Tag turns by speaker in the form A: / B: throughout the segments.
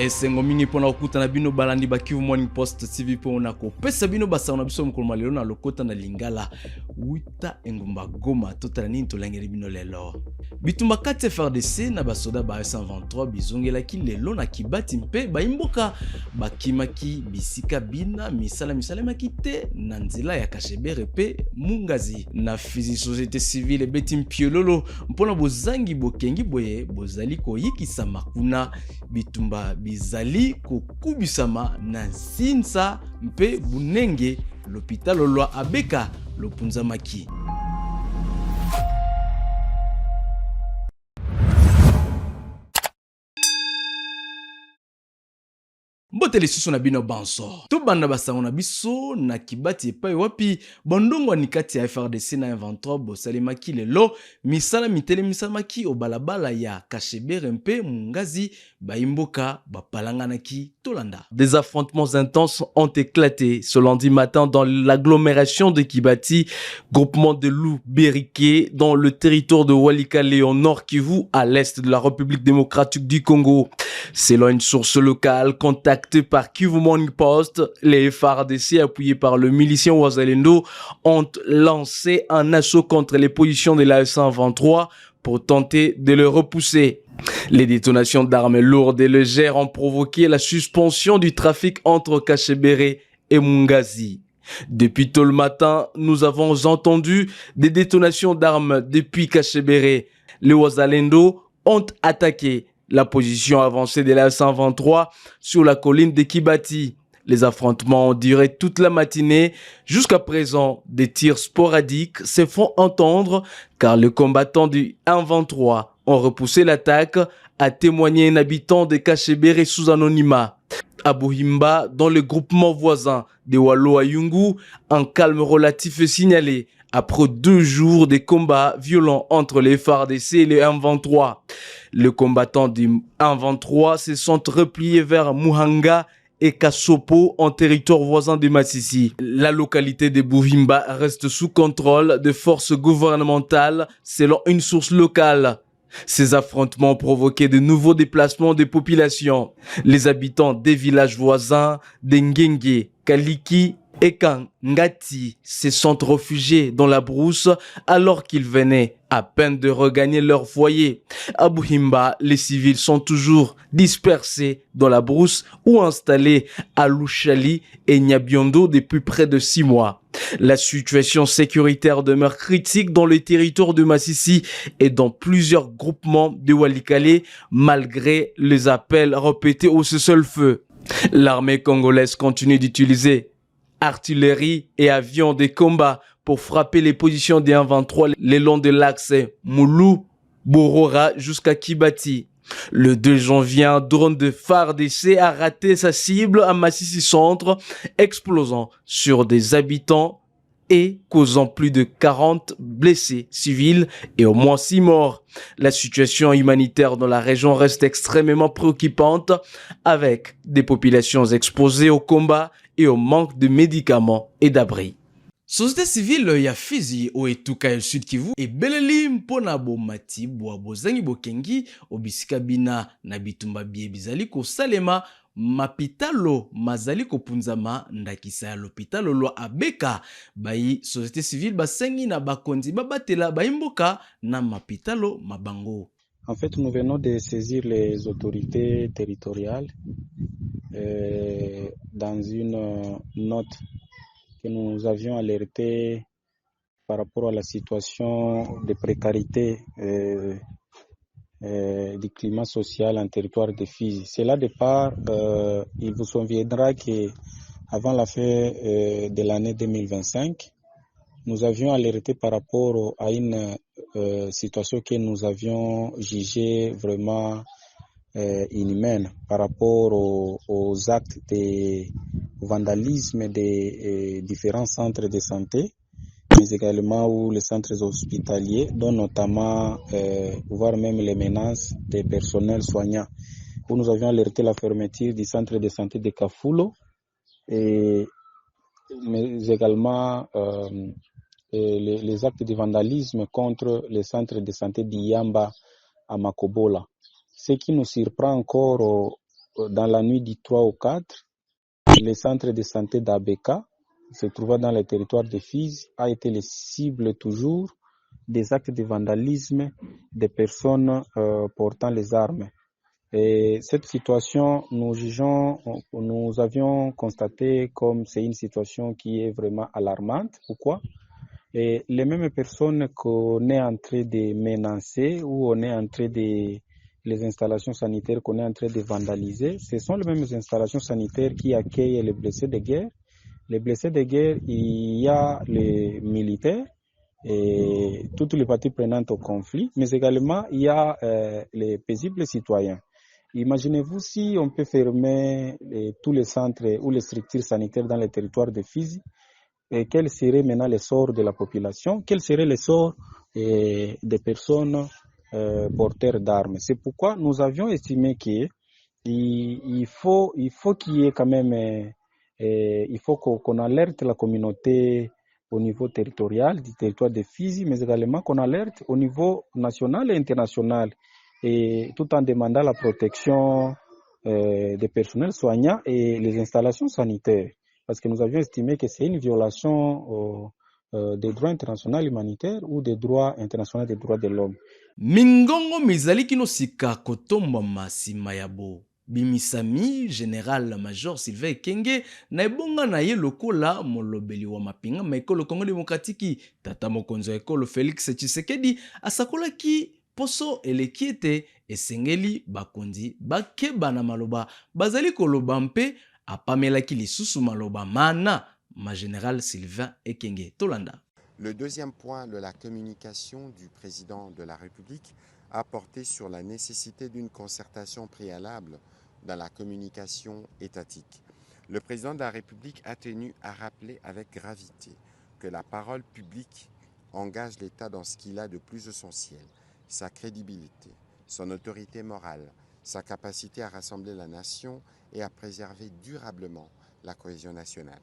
A: esengo mingi pona okutana bino balandi ba Kivu Morning Post TV pona kopesa bino basa na biso mokolo malelo na lokota na lingala wita engumba Goma totala nini tolangeli bino lelo bitumba 4 FRDC na basoda ba 123 bizongelaki lelo na Kibati mpe baimboka bakimaki bisika bina misala makite na nzela ya Kashebere pe Mungazi na fizi société civile beti mpiololo mpona bozangi bokengi boye bozali koyikisa makuna bitumba bizali kokubisama na Sinsa mpe Bunenge l'hôpital lwa Abeka lopunzamaki. Mbotele susu na bino banso. To banda basango na biso na Kibati epai wapi bondongo ni kati ya FRDC na 23 bosalemaki lelo misala mitelemisaki o balabala ya Kashebere mpe Mungazi baimboka bapalanganaki tolanda. Des affrontements intenses ont éclaté ce lundi matin dans l'agglomération de Kibati, groupement de Luberiké dans le territoire de Walikale au nord Kivu à l'est de la République démocratique du Congo. Selon une source locale contactée par Kivu Morning Post, les FARDC appuyés par le milicien Wazalendo ont lancé un assaut contre les positions de la 123 pour tenter de le repousser. Les détonations d'armes lourdes et légères ont provoqué la suspension du trafic entre Kashebere et Mungazi. Depuis tôt le matin, nous avons entendu des détonations d'armes depuis Kashebere. Les Wazalendo ont attaqué la position avancée de la 123 sur la colline de Kibati. Les affrontements ont duré toute la matinée. Jusqu'à présent, des tirs sporadiques se font entendre car les combattants du 123 ont repoussé l'attaque, a témoigné un habitant de Kashebere sous anonymat. À Buhimba, dans le groupement voisin de Walo-Ayungu, un calme relatif est signalé après 2 jours de combats violents entre les FARDC et les M23. Les combattants du M23 se sont repliés vers Muhanga et Kasopo en territoire voisin de Masisi. La localité de Buhimba reste sous contrôle des forces gouvernementales selon une source locale. Ces affrontements ont provoqué de nouveaux déplacements des populations. Les habitants des villages voisins d'Engenge, Kaliki et Kangati se sont réfugiés dans la brousse alors qu'ils venaient à peine de regagner leur foyer. À Buhimba, les civils sont toujours dispersés dans la brousse ou installés à Lushali et Nyabiondo depuis près de 6 mois. La situation sécuritaire demeure critique dans le territoire de Masisi et dans plusieurs groupements de Walikale malgré les appels répétés au cessez-le-feu. L'armée congolaise continue d'utiliser artillerie et avions de combat pour frapper les positions des 123 le long de l'axe Moulou, Borora jusqu'à Kibati. Le 2 janvier, un drone de FARDC a raté sa cible à Masisi Centre, explosant sur des habitants et causant plus de 40 blessés civils et au moins 6 morts. La situation humanitaire dans la région reste extrêmement préoccupante avec des populations exposées au combat et au manque de médicaments et d'abris. Société civile ya Fizi o etuka ya Sud Kivu e beleli mpona bomati bwa bozangi bokengi obisika bina na bitumba bie bizali ko salema mapitalo mazali kopunzama ndakisa ya l'hôpital lwa Abeka bayi société civile basengi na bakonzi babatela baimboka na mapitalo mabango.
B: En fait, nous venons de saisir les autorités territoriales dans une note que nous avions alerté par rapport à la situation de précarité du climat social en territoire de Fizi. C'est là de part, il vous souviendra qu'avant la fin de l'année 2025, nous avions alerté par rapport à une situation que nous avions jugée vraiment inhumaine par rapport aux actes de vandalisme des différents centres de santé, mais également ou les centres hospitaliers, dont notamment, voire même les menaces des personnels soignants, où nous avions alerté la fermeture du centre de santé de Kafulo, mais également les actes de vandalisme contre les centres de santé d'Iyamba à Makobola. Ce qui nous surprend encore dans la nuit du 3 au 4, le centre de santé d'Abeka, se trouvant dans le territoire de Fizi, a été les cibles toujours des actes de vandalisme des personnes portant les armes. Et cette situation, nous avions constaté comme c'est une situation qui est vraiment alarmante. Pourquoi? Et les mêmes personnes qu'on est en train de menacer ou on est en train de les installations sanitaires qu'on est en train de vandaliser, ce sont les mêmes installations sanitaires qui accueillent les blessés de guerre. Les blessés de guerre, il y a les militaires et toutes les parties prenantes au conflit, mais également il y a les paisibles citoyens. Imaginez-vous si on peut fermer tous les centres ou les structures sanitaires dans le territoire de Fizi, et quel serait maintenant le sort de la population, quel serait le sort des personnes porteurs d'armes. C'est pourquoi nous avions estimé qu'il faut qu'il y ait quand même, il faut qu'on alerte la communauté au niveau territorial du territoire de Fizi, mais également qu'on alerte au niveau national et international, et tout en demandant la protection des personnels soignants et les installations sanitaires. Parce que nous avions estimé que c'est une violation des droits internationaux humanitaires ou des droits internationaux des droits de l'homme.
A: Mingongo mizali kino sika kotombama nsima ya bimisami général major Sylvain Ekenge na ebonga na ye lokola molobeli wa mapinga ma ekolo Congo démocratique tata mokonzi ya ekolo Félix Tshisekedi asakolaki poso eleki ete esengeli bakonzi bakeba na maloba bazali koloba mpe apamelaki lisusu maloba mana ma général Sylvain Ekenge tolanda.
C: Le deuxième point de la communication du président de la République a porté sur la nécessité d'une concertation préalable dans la communication étatique. Le président de la République a tenu à rappeler avec gravité que la parole publique engage l'État dans ce qu'il a de plus essentiel, sa crédibilité, son autorité morale, sa capacité à rassembler la nation et à préserver durablement la cohésion nationale.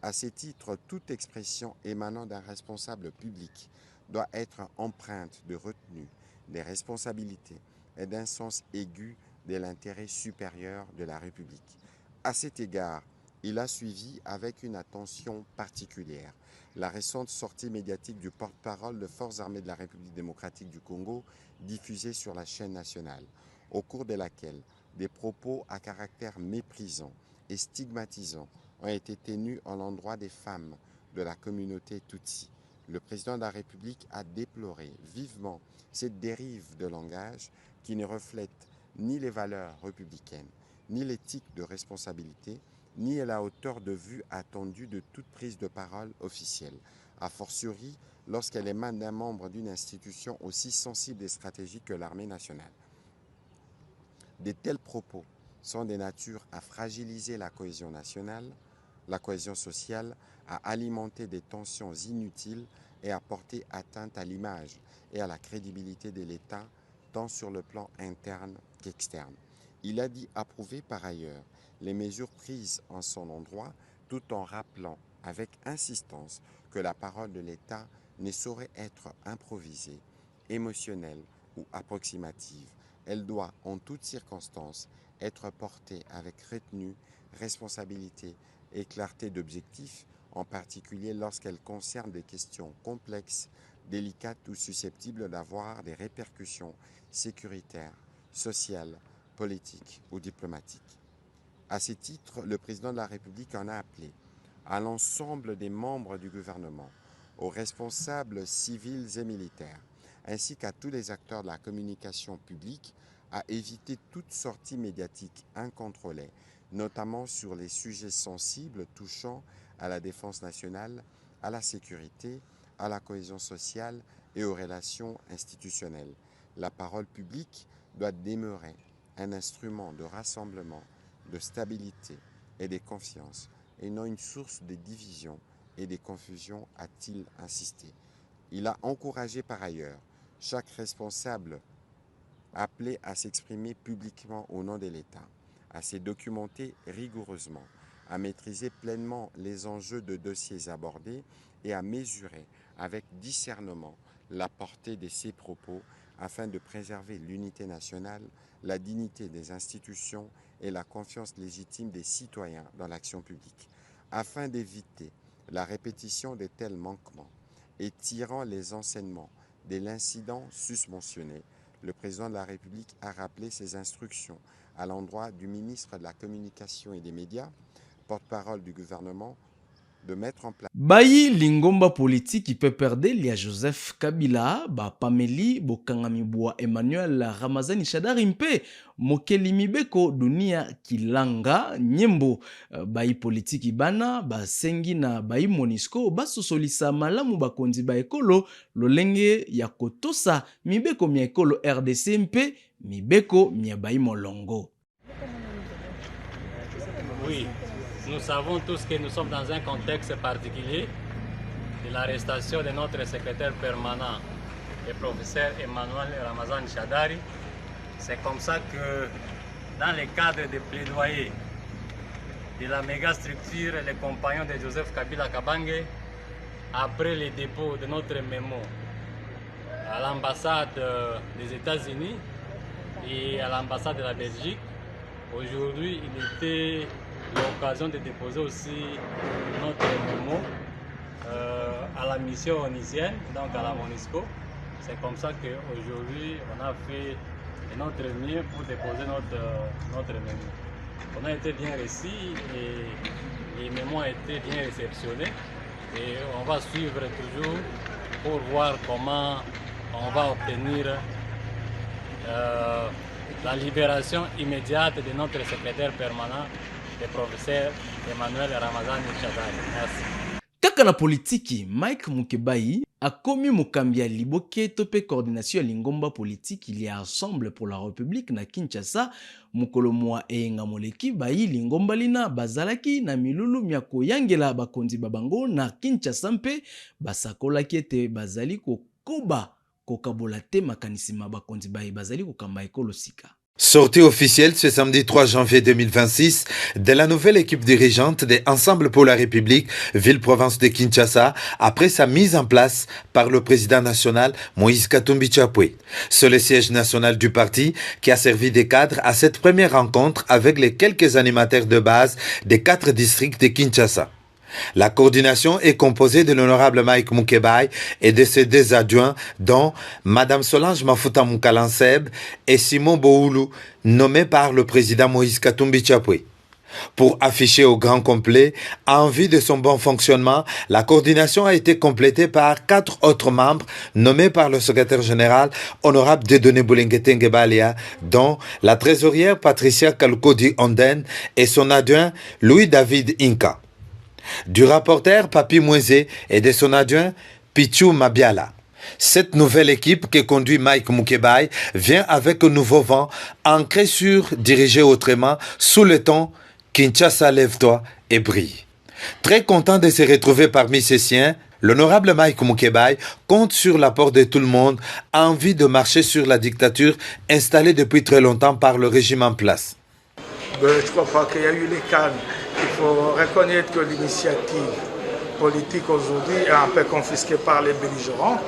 C: À ce titre, toute expression émanant d'un responsable public doit être empreinte de retenue, des responsabilités et d'un sens aigu de l'intérêt supérieur de la République. À cet égard, il a suivi avec une attention particulière la récente sortie médiatique du porte-parole des Forces armées de la République démocratique du Congo, diffusée sur la chaîne nationale, au cours de laquelle des propos à caractère méprisant et stigmatisant ont été tenus à l'endroit des femmes de la communauté Tutsi. Le président de la République a déploré vivement cette dérive de langage qui ne reflète ni les valeurs républicaines, ni l'éthique de responsabilité, ni la hauteur de vue attendue de toute prise de parole officielle, a fortiori lorsqu'elle émane d'un membre d'une institution aussi sensible et stratégique que l'armée nationale. De tels propos sont des natures à fragiliser la cohésion nationale, la cohésion sociale, à alimenter des tensions inutiles et à porter atteinte à l'image et à la crédibilité de l'État, tant sur le plan interne qu'externe. Il a dit approuver par ailleurs les mesures prises en son endroit, tout en rappelant avec insistance que la parole de l'État ne saurait être improvisée, émotionnelle ou approximative. Elle doit, en toutes circonstances, être portée avec retenue, responsabilité et clarté d'objectifs, en particulier lorsqu'elle concerne des questions complexes, délicates ou susceptibles d'avoir des répercussions sécuritaires, sociales, politiques ou diplomatiques. À ce titre, le président de la République en a appelé à l'ensemble des membres du gouvernement, aux responsables civils et militaires, ainsi qu'à tous les acteurs de la communication publique, à éviter toute sortie médiatique incontrôlée, notamment sur les sujets sensibles touchant à la défense nationale, à la sécurité, à la cohésion sociale et aux relations institutionnelles. La parole publique doit demeurer un instrument de rassemblement, de stabilité et de confiance, et non une source de division et de confusion, a-t-il insisté. Il a encouragé par ailleurs chaque responsable appelé à s'exprimer publiquement au nom de l'État, à se documenter rigoureusement, à maîtriser pleinement les enjeux de dossiers abordés et à mesurer avec discernement la portée de ses propos afin de préserver l'unité nationale, la dignité des institutions et la confiance légitime des citoyens dans l'action publique. Afin d'éviter la répétition de tels manquements et tirant les enseignements de l'incident susmentionné, le président de la République a rappelé ses instructions à l'endroit du ministre de la Communication et des Médias, porte-parole du gouvernement, de mettre en place.
A: Bayi lingomba politique peut perdre lia Joseph Kabila, ba Pameli Bokangami Bwa Emmanuel Ramazani Shadari mpe Mokeli Mibeko Dunia Kilanga Nyembo bayi politique bana ba sengi na bayi Monisco basosolisa malamu bakonzi ba ekolo lolenge ya kotosa mibeko mia ekolo RDC mpe mibeko mia bayi molongo.
D: Oui. Nous savons tous que nous sommes dans un contexte particulier de l'arrestation de notre secrétaire permanent, le professeur Emmanuel Ramazani Shadari. C'est comme ça que dans le cadre des plaidoyers de la méga structure Les Compagnons de Joseph Kabila Kabange, après le dépôt de notre mémo à l'ambassade des États-Unis et à l'ambassade de la Belgique, aujourd'hui il était l'occasion de déposer aussi notre mémo à la mission onisienne, donc à la MONUSCO. C'est comme ça qu'aujourd'hui, on a fait notre mieux pour déposer notre mémo. On a été bien reçu et les mémos ont été bien réceptionnés. Et on va suivre toujours pour voir comment on va obtenir la libération immédiate de notre secrétaire permanent, le professeur Emmanuel Ramazani Shadari. Merci.
A: Kaka na politiki, Mike Mukebai a commis Mukambia Liboke topé coordination lingomba politique il y a Ensemble pour la République na Kinshasa Mukolomwa e Ngamoleki bayi lingomba lina bazalaki na milulu miako yangela bakonzi babango na Kinshasa mpe basakolaki ete bazali kokoba kokabola te makanisima bakonzi bayi bazali kokamba ekolo sika.
E: Sortie officielle ce samedi 3 janvier 2026 de la nouvelle équipe dirigeante de Ensemble pour la République, ville-province de Kinshasa, après sa mise en place par le président national Moïse Katumbi Chapwe. C'est le siège national du parti qui a servi de cadre à cette première rencontre avec les quelques animateurs de base des 4 districts de Kinshasa. La coordination est composée de l'honorable Mike Mukebai et de ses 2 adjoints, dont Madame Solange Mafuta Mukalanseb et Simon Boulu, nommés par le président Moïse Katumbi Chapwe. Pour afficher au grand complet, en vue de son bon fonctionnement, la coordination a été complétée par 4 autres membres nommés par le secrétaire général, honorable Dieudonné Boulengetenge Balia, dont la trésorière Patricia Kalukodi Onden et son adjoint Louis-David Inka. Du rapporteur Papi Mouezé et de son adjoint Pichou Mabiala. Cette nouvelle équipe que conduit Mike Mukebai vient avec un nouveau vent, ancré sur Diriger autrement, sous le ton Kinshasa lève-toi et brille. Très content de se retrouver parmi ses siens, l'honorable Mike Mukebai compte sur l'apport de tout le monde, envie de marcher sur la dictature installée depuis très longtemps par le régime en place.
F: Je crois pas qu'il y a eu les cannes. Il faut reconnaître que l'initiative politique aujourd'hui est un peu confisquée par les belligérants.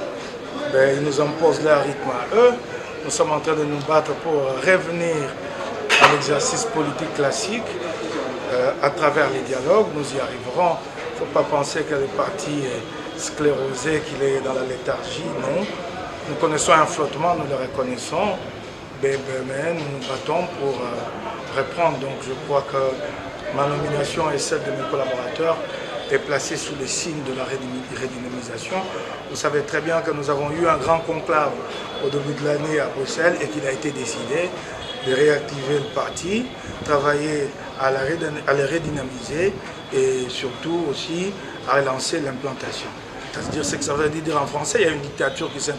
F: Ils nous imposent leur rythme à eux. Nous sommes en train de nous battre pour revenir à l'exercice politique classique à travers les dialogues. Nous y arriverons. Il ne faut pas penser que le parti est sclérosé, qu'il est dans la léthargie. Non. Nous connaissons un flottement, nous le reconnaissons. Mais nous nous battons pour reprendre. Donc je crois que ma nomination et celle de mes collaborateurs est placée sous le signe de la redynamisation. Vous savez très bien que nous avons eu un grand conclave au début de l'année à Bruxelles et qu'il a été décidé de réactiver le parti, travailler à le redynamiser et surtout aussi à relancer l'implantation. C'est-à-dire ce que ça veut dire en français, il y a une dictature qui s'est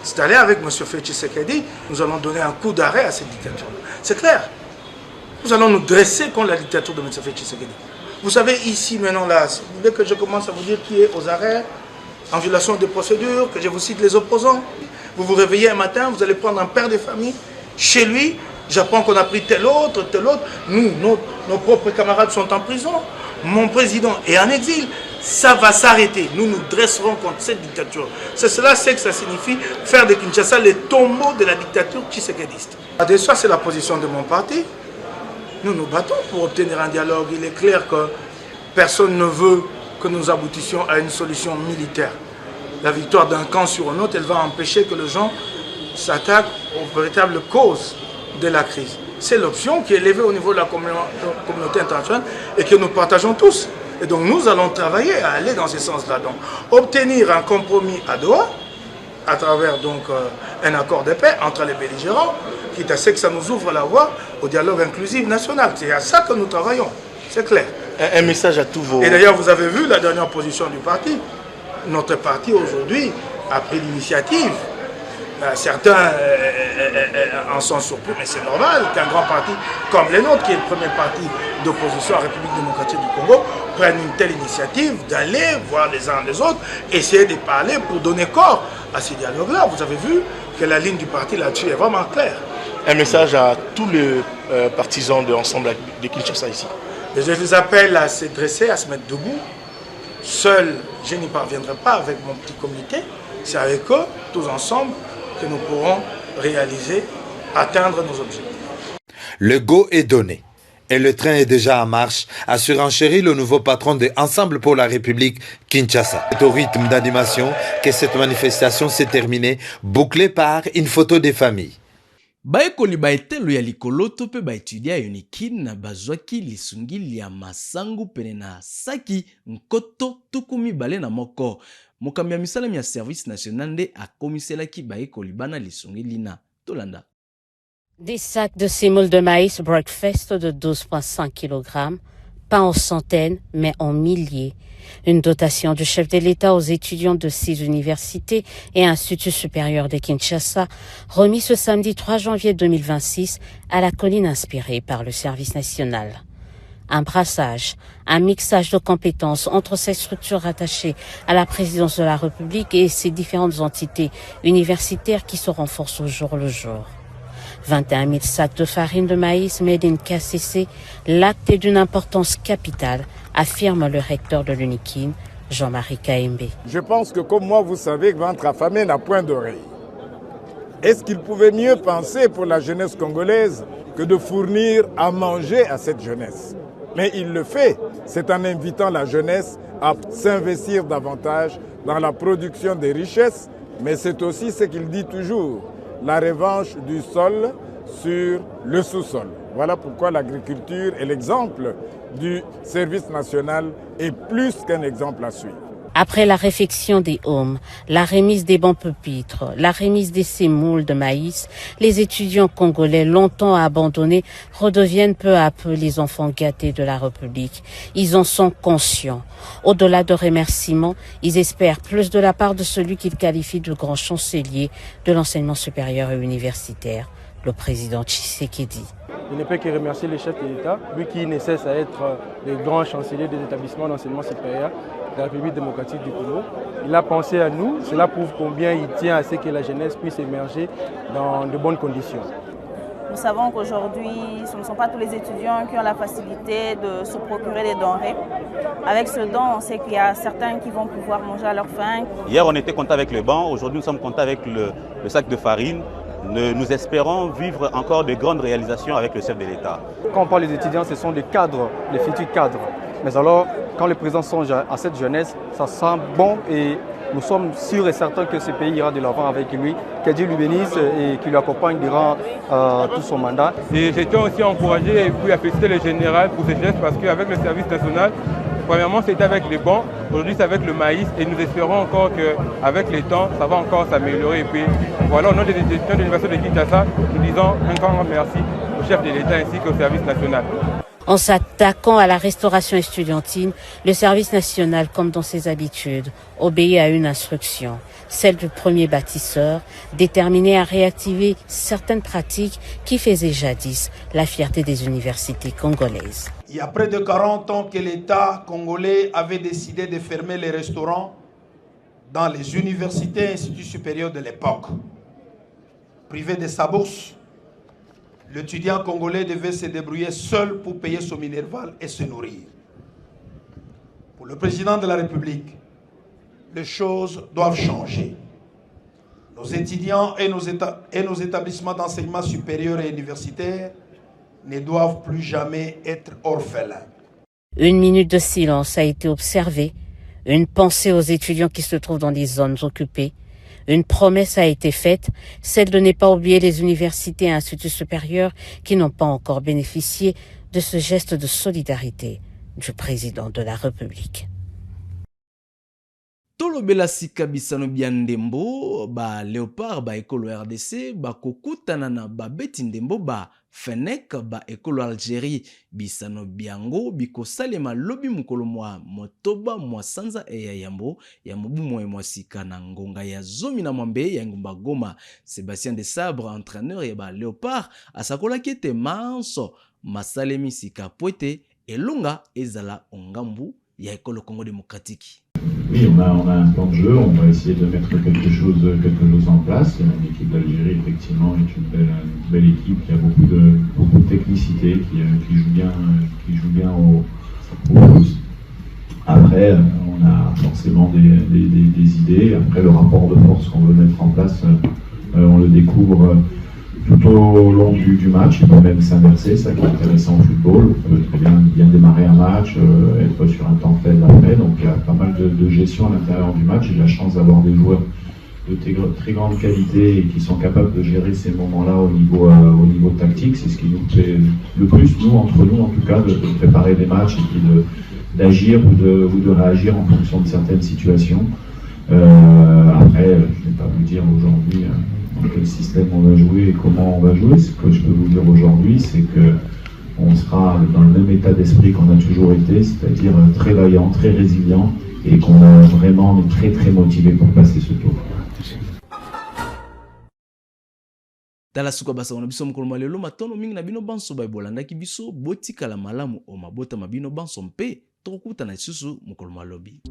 F: installée avec M. Tshisekedi. Nous allons donner un coup d'arrêt à cette dictature. C'est clair. Nous allons nous dresser contre la dictature de M. Tshisekedi. Vous savez, ici, maintenant, là, vous voulez que je commence à vous dire qui est aux arrêts, en violation des procédures, que je vous cite les opposants. Vous vous réveillez un matin, vous allez prendre un père de famille chez lui. J'apprends qu'on a pris tel autre. Nous, nos propres camarades sont en prison. Mon président est en exil. ça va s'arrêter. Nous nous dresserons contre cette dictature. C'est cela, c'est que ça signifie faire de Kinshasa le tombeau de la dictature tshisekedi-iste. Ça, c'est la position de mon parti. Nous nous battons pour obtenir un dialogue. Il est clair que personne ne veut que nous aboutissions à une solution militaire. La victoire d'un camp sur un autre, elle va empêcher que les gens s'attaquent aux véritables causes de la crise. C'est l'option qui est élevée au niveau de la communauté internationale et que nous partageons tous. Et donc nous allons travailler à aller dans ce sens-là. Donc obtenir un compromis à Doha, à travers donc un accord de paix entre les belligérants, quitte à ce que ça nous ouvre la voie au dialogue inclusif national. C'est à ça que nous travaillons, c'est clair.
G: Un message à tous vos...
F: Et d'ailleurs, vous avez vu la dernière position du parti. Notre parti aujourd'hui a pris l'initiative. Certains en sont surpris, mais c'est normal qu'un grand parti comme le nôtre, qui est le premier parti d'opposition à la République démocratique du Congo, prenne une telle initiative d'aller voir les uns les autres, essayer de parler pour donner corps à ces dialogues-là. Vous avez vu que la ligne du parti là-dessus est vraiment claire.
G: Un message à tous les partisans de l'ensemble de Kinshasa ici.
F: Et je les appelle à se dresser, à se mettre debout. Seul, je n'y parviendrai pas avec mon petit comité. C'est avec eux, tous ensemble, que nous pourrons réaliser, atteindre nos objectifs.
E: Le go est donné et le train est déjà en marche, a surenchéri le nouveau patron de Ensemble pour la République, Kinshasa. C'est au rythme d'animation que cette manifestation s'est terminée, bouclée par une photo des familles.
A: Baekoli baetelo ya likolo to pe baetudia Unikin na bazwaki lisungili ya masangu pene na saki nkoto tukumi bale na moko. Mokambi ya misalami ya service national nde akomiselaki baekoli bana lisungili na tolanda.
H: Des sacs de semoule de maïs breakfast de 12,5 kg, pas en centaines mais en milliers. Une dotation du chef de l'État aux étudiants de 6 universités et instituts supérieurs de Kinshasa, remis ce samedi 3 janvier 2026 à la colline inspirée par le service national. Un brassage, un mixage de compétences entre ces structures rattachées à la présidence de la République et ces différentes entités universitaires qui se renforcent au jour le jour. 21 000 sacs de farine de maïs made in KCC, l'acte est d'une importance capitale, affirme le recteur de l'UNIKIN, Jean-Marie Kaembe.
I: Je pense que comme moi, vous savez que ventre affamé n'a point d'oreille. Est-ce qu'il pouvait mieux penser pour la jeunesse congolaise que de fournir à manger à cette jeunesse? Mais il le fait, c'est en invitant la jeunesse à s'investir davantage dans la production des richesses, mais c'est aussi ce qu'il dit toujours, la revanche du sol sur le sous-sol. Voilà pourquoi l'agriculture et l'exemple du service national est plus qu'un exemple à suivre.
H: Après la réfection des hommes, la remise des bancs pupitres, la remise des semoules de maïs, les étudiants congolais longtemps abandonnés redeviennent peu à peu les enfants gâtés de la République. Ils en sont conscients. Au-delà de remerciements, ils espèrent plus de la part de celui qu'ils qualifient de grand chancelier de l'enseignement supérieur et universitaire, le président Tshisekedi.
J: Je ne peux que remercier le chef de l'État, lui qui ne cesse à être le grand chancelier des établissements d'enseignement supérieur de la République démocratique du Congo. Il a pensé à nous, cela prouve combien il tient à ce que la jeunesse puisse émerger dans de bonnes conditions.
K: Nous savons qu'aujourd'hui, ce ne sont pas tous les étudiants qui ont la facilité de se procurer des denrées. Avec ce don, on sait qu'il y a certains qui vont pouvoir manger à leur faim.
L: Hier, on était content avec le banc, aujourd'hui nous sommes contents avec le sac de farine. Nous espérons vivre encore de grandes réalisations avec le chef de l'État.
J: Quand on parle des étudiants, ce sont des cadres, les futurs cadres. Mais alors, quand le président songe à cette jeunesse, ça sent bon et nous sommes sûrs et certains que ce pays ira de l'avant avec lui. Que Dieu lui bénisse et qu'il lui accompagne durant tout son mandat.
M: Et j'étais aussi encouragé et puis à féliciter le général pour ce geste parce qu'avec le service national, premièrement c'était avec les bancs, aujourd'hui c'est avec le maïs et nous espérons encore qu'avec le temps, ça va encore s'améliorer. Et puis voilà, au nom des étudiants de l'Université de Kinshasa, nous disons un grand merci au chef de l'État ainsi qu'au service national.
H: En s'attaquant à la restauration estudiantine, le service national, comme dans ses habitudes, obéit à une instruction, celle du premier bâtisseur, déterminé à réactiver certaines pratiques qui faisaient jadis la fierté des universités congolaises.
N: Il y a près de 40 ans que l'État congolais avait décidé de fermer les restaurants dans les universités et instituts supérieurs de l'époque. Privé de sa bourse, l'étudiant congolais devait se débrouiller seul pour payer son minerval et se nourrir. Pour le président de la République, les choses doivent changer. Nos étudiants et nos établissements d'enseignement supérieur et universitaire ne doivent plus jamais être orphelins.
H: Une minute de silence a été observée, une pensée aux étudiants qui se trouvent dans des zones occupées. Une promesse a été faite, celle de ne pas oublier les universités et instituts supérieurs qui n'ont pas encore bénéficié de ce geste de solidarité du président de la République.
A: Tolobela sika bisano bia ndembo ba Léopard ba ekolo RDC ba kokutana na ba beti ndembo ba Fenec ba ekolo Algérie bisano biango bikosalema lobi mukolo mwa motoba mwa sanza ya yambo ya mobu mwa sika na ngonga ya zomi na mwambe ya ngumba Goma. Sébastien de Sabre, entraîneur ya ba Léopard, asakola kete manso masalemi sika poete elonga ezala ongambu ya ekolo Congo démocratique.
O: Oui, on a un plan de jeu, on va essayer de mettre quelque chose en place. L'équipe d'Algérie, effectivement, est une belle équipe qui a beaucoup de technicité, qui joue bien au foot. Après, on a forcément des idées. Après, le rapport de force qu'on veut mettre en place, on le découvre tout au long du match. Il peut même s'inverser, ça qui est intéressant au football. On peut très bien démarrer un match, être sur un temps faible après. Donc il y a pas mal de gestion à l'intérieur du match. J'ai la chance d'avoir des joueurs de très grande qualité et qui sont capables de gérer ces moments-là au niveau tactique. C'est ce qui nous fait le plus, nous, entre nous en tout cas, de préparer des matchs et puis d'agir ou de réagir en fonction de certaines situations. Après, je ne vais pas vous dire aujourd'hui dans quel système on va jouer et comment on va jouer. Ce que je peux vous dire aujourd'hui, c'est qu'on sera dans le même état d'esprit qu'on a toujours été, c'est-à-dire très vaillant, très résilient et qu'on a vraiment très très motivé pour passer ce tour.
A: Tala suka basa wana biso mukolo malelo matono mingi na bino banso ba bolandaki biso botikala malamu o mabota mabino banso mpe tokuta na isusu mukolo malobi.